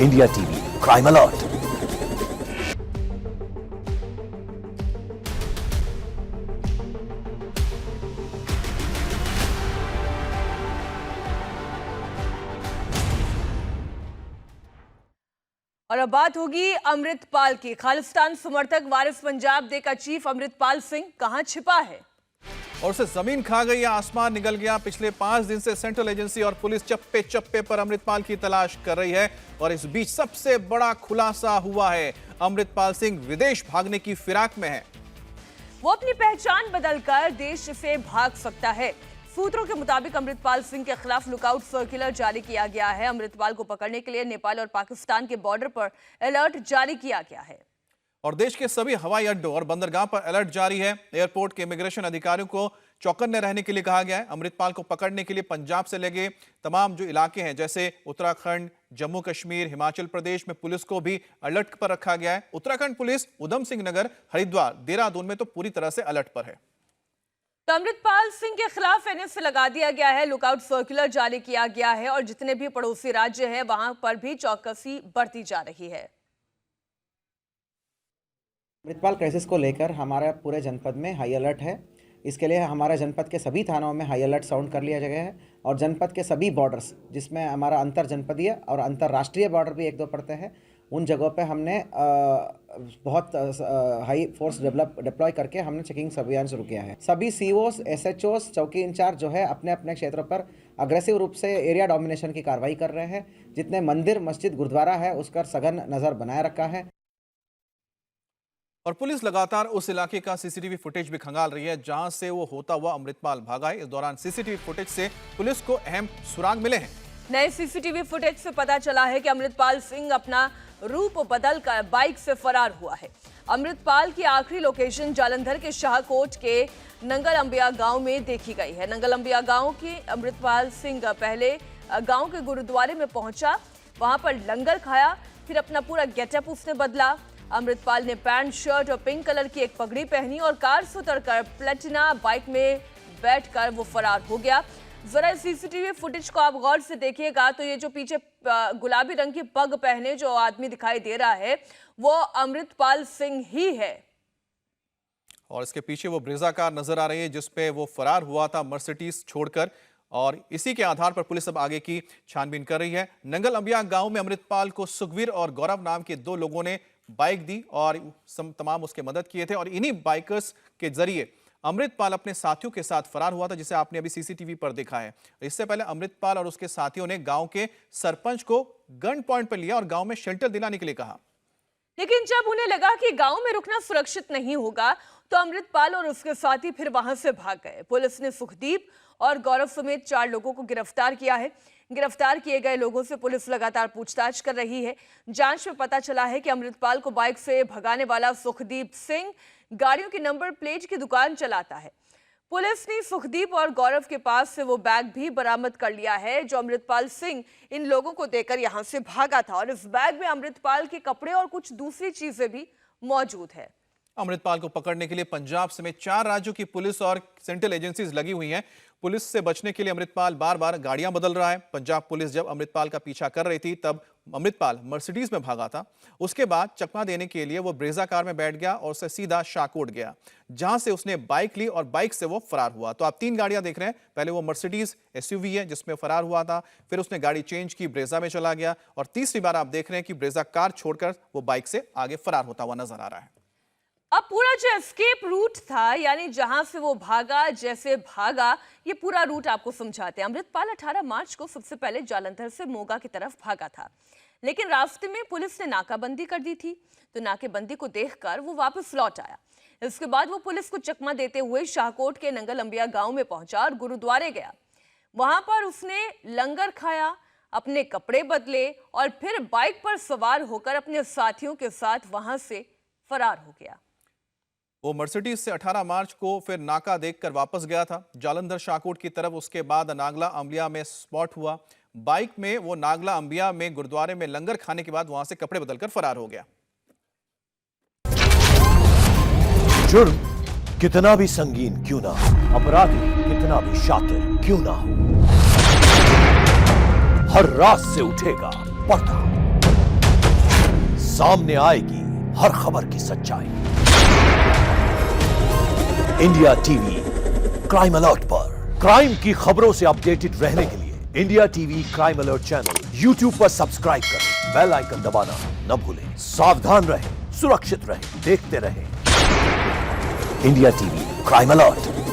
India TV crime alert. और अब बात होगी अमृतपाल की। खालिस्तान समर्थक वारिस पंजाब डे का चीफ अमृतपाल सिंह कहां छिपा है और उसे जमीन खा गई या आसमान निगल गया। पिछले 5 दिन से सेंट्रल एजेंसी और पुलिस चप्पे चप्पे पर अमृतपाल की तलाश कर रही है और इस बीच सबसे बड़ा खुलासा हुआ है। अमृतपाल सिंह विदेश भागने की फिराक में है। वो अपनी पहचान बदलकर देश से भाग सकता है। सूत्रों के मुताबिक अमृतपाल सिंह के खिलाफ लुकआउट सर्कुलर जारी किया गया है। अमृतपाल को पकड़ने के लिए नेपाल और पाकिस्तान के बॉर्डर पर अलर्ट जारी किया गया है और देश के सभी हवाई अड्डों और बंदरगाह पर अलर्ट जारी है। एयरपोर्ट के इमिग्रेशन अधिकारियों को चौकन्ने रहने के लिए कहा गया है। अमृतपाल को पकड़ने के लिए पंजाब से लगे तमाम जो इलाके हैं जैसे उत्तराखंड, जम्मू कश्मीर, हिमाचल प्रदेश में पुलिस को भी अलर्ट पर रखा गया है। उत्तराखंड पुलिस उधम सिंह नगर, हरिद्वार, देहरादून में तो पूरी तरह से अलर्ट पर है। तो अमृतपाल सिंह के खिलाफ एनएसए लगा दिया गया है, लुकआउट सर्कुलर जारी किया गया है और जितने भी पड़ोसी राज्य हैं वहां पर भी चौकसी बढ़ती जा रही है। अमृतपाल क्राइसिस को लेकर हमारा पूरे जनपद में हाई अलर्ट है। इसके लिए हमारा जनपद के सभी थानों में हाई अलर्ट साउंड कर लिया गया है और जनपद के सभी बॉर्डर्स जिसमें हमारा अंतर जनपदीय और अंतर्राष्ट्रीय बॉर्डर भी 1-2 पड़ते हैं, उन जगहों पे हमने बहुत हाई फोर्स डिप्लॉय करके हमने चेकिंग अभियान शुरू किया है। सभी सीओस, एसएचओस, चौकी इंचार्ज जो है अपने अपने क्षेत्रों पर अग्रेसिव रूप से एरिया डोमिनेशन की कार्रवाई कर रहे हैं। जितने मंदिर, मस्जिद, गुरुद्वारा है उस पर सघन नज़र बनाए रखा है और पुलिस लगातार उस इलाके का सीसीटीवी फुटेज भी खंगाल रही है जहां से वो होता हुआ अमृतपाल भागा है। इस दौरान सीसीटीवी फुटेज से पुलिस को अहम सुराग मिले हैं। नए सीसीटीवी फुटेज से पता चला है कि अमृतपाल सिंह अपना रूप बदलकर बाइक से फरार हुआ है। अमृतपाल की आखिरी लोकेशन जालंधर के शाहकोट के नंगल अंबिया गांव में देखी गई है। नंगल अंबिया गांव की अमृतपाल सिंह पहले गांव के गुरुद्वारे में पहुंचा, वहां पर लंगर खाया, फिर अपना पूरा गेटअप उसने बदला। अमृतपाल ने पैंट, शर्ट और पिंक कलर की एक पगड़ी पहनी और कार से उतरकर प्लेटिना बाइक में बैठकर वो फरार हो गया। जरा सीसीटीवी फुटेज को आप गौर से देखिएगा तो ये जो पीछे गुलाबी रंग की पग पहने जो आदमी दिखाई दे रहा है वो अमृतपाल सिंह ही है और इसके पीछे वो ब्रेजा कार नजर आ रही है जिसपे वो फरार हुआ था मर्सिडीज छोड़कर और इसी के आधार पर पुलिस अब आगे की छानबीन कर रही है। नंगल अंबिया गांव में अमृतपाल को सुखवीर और गौरव नाम के 2 लोगों ने बाइक दी और तमाम उसके मदद किए थे और इन्हीं बाइकर्स के जरिए अमृतपाल अपने साथियों के साथ फरार हुआ था जिसे आपने अभी सीसीटीवी पर देखा है। इससे पहले अमृतपाल और उसके साथियों ने गांव के सरपंच को गन पॉइंट पर लिया और गांव में शेल्टर दिलाने के लिए कहा, लेकिन जब उन्हें लगा कि गांव में रुकना सुरक्षित नहीं होगा तो अमृतपाल और उसके साथी फिर वहां से भाग गए। पुलिस ने सुखदीप और गौरव समेत 4 लोगों को गिरफ्तार किया है। गिरफ्तार किए गए लोगों से पुलिस लगातार पूछताछ कर रही है। जांच में पता चला है कि अमृतपाल को बाइक से भगाने वाला सुखदीप सिंह गाड़ियों की नंबर प्लेट की दुकान चलाता है। पुलिस ने सुखदीप और गौरव के पास से वो बैग भी बरामद कर लिया है जो अमृतपाल सिंह इन लोगों को देकर यहां से भागा था और इस बैग में अमृतपाल के कपड़े और कुछ दूसरी चीजें भी मौजूद है। अमृतपाल को पकड़ने के लिए पंजाब समेत 4 राज्यों की पुलिस और सेंट्रल एजेंसीज लगी हुई हैं। पुलिस से बचने के लिए अमृतपाल बार-बार गाड़ियां बदल रहा है। पंजाब पुलिस जब अमृतपाल का पीछा कर रही थी तब अमृतपाल मर्सिडीज में भागा था। उसके बाद चकमा देने के लिए वो ब्रेजा कार में बैठ गया और उससे सीधा शाहकोट गया जहां से उसने बाइक ली और बाइक से वो फरार हुआ। तो आप 3 गाड़ियां देख रहे हैं। पहले वो मर्सिडीज एसयूवी है जिसमें फरार हुआ था, फिर उसने गाड़ी चेंज की, ब्रेजा में चला गया और तीसरी बार आप देख रहे हैं कि ब्रेजा कार छोड़कर वो बाइक से आगे फरार होता हुआ नजर आ रहा है। अब पूरा जो एस्केप रूट था यानी जहां से वो भागा, जैसे भागा, ये पूरा रूट आपको समझाते हैं। अमृतपाल 18 मार्च को सबसे पहले जालंधर से मोगा की तरफ भागा था, लेकिन रास्ते में पुलिस ने नाकाबंदी कर दी थी तो नाकेबंदी को देखकर वो वापस लौट आया। इसके बाद वो पुलिस को चकमा देते हुए शाहकोट के नंगल अंबिया गांव में पहुंचा और गुरुद्वारे गया। वहां पर उसने लंगर खाया, अपने कपड़े बदले और फिर बाइक पर सवार होकर अपने साथियों के साथ वहां से फरार हो गया। वो मर्सिडीज से 18 मार्च को फिर नाका देखकर वापस गया था जालंधर शाहकोट की तरफ। उसके बाद नागला अंबिया में स्पॉट हुआ। बाइक में वो नागला अंबिया में गुरुद्वारे में लंगर खाने के बाद वहां से कपड़े बदलकर फरार हो गया। जुर्म कितना भी संगीन क्यों ना हो, अपराधी कितना भी शातिर क्यों ना हो, हर रात से उठेगा पर्दा। सामने आएगी हर खबर की सच्चाई। इंडिया टीवी क्राइम अलर्ट पर क्राइम की खबरों से अपडेटेड रहने के लिए India TV crime alert channel YouTube पर सब्सक्राइब करें, बेल आइकन दबाना न भूलें। सावधान रहें, सुरक्षित रहें, देखते रहें इंडिया टीवी क्राइम अलर्ट।